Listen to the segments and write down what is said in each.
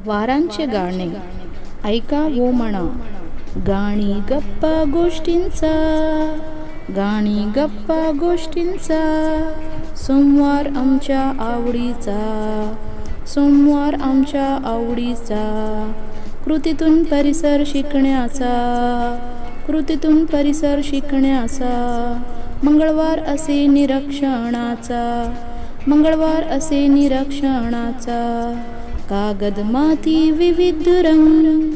वारांचे गाणे ऐका वो म्हणा, गाणी गप्पा गोष्टींचा, गाणी गप्पा गोष्टींचा, सोमवार आमच्या आवडीचा, सोमवार आमच्या आवडीचा, कृतीतून परिसर शिकण्याचा, कृतीतून परिसर शिकण्याचा, मंगळवार असे निरीक्षणाचा, मंगळवार असे निरीक्षणाचा, कागद माती विविध रंग,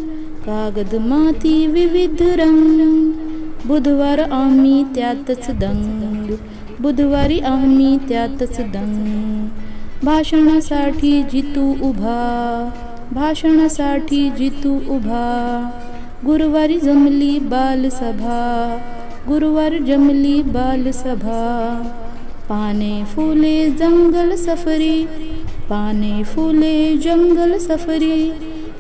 कागद माती विविध रंग, बुधवार आम्ही त्यातच दंग, बुधवारी आम्ही त्यातच दंग, भाषणासाठी जितू उभा, भाषणासाठी जितू उभा, गुरुवारी जमली बालसभा, गुरुवार जमली बालसभा, पाने फुले जंगल सफरी, पाने फुले जंगल सफरी,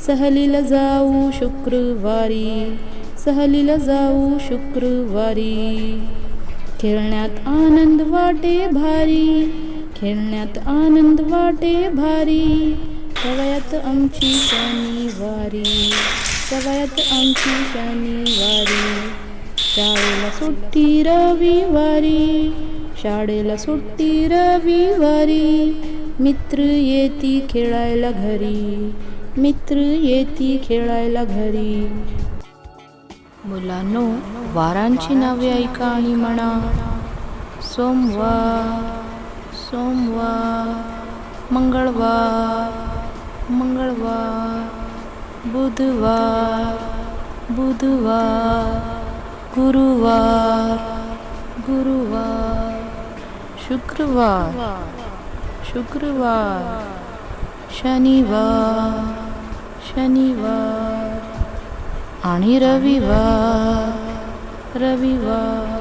सहलीला जाऊ शुक्रवारी, सहलीला जाऊ शुक्रवारी, खेळण्यात आनंद वाटे भारी, खेळण्यात आनंद वाटे भारी, कवयात आमची शनिवारी, कवयात आमची शनिवारी, शाळेला सुट्टी रविवारी, शाळेला सुट्टी रविवारी, मित्र येती खेळायला घरी, मित्र येती खेळायला घरी. मुलांनो, वारांची नावे ऐका आणि म्हणा. सोमवार, सोमवार, मंगळवार, मंगळवार, बुधवार, बुधवार, गुरुवार, गुरुवार, शुक्रवार, शुक्रवार, शनिवार, शनिवार आणि रविवार, रविवार.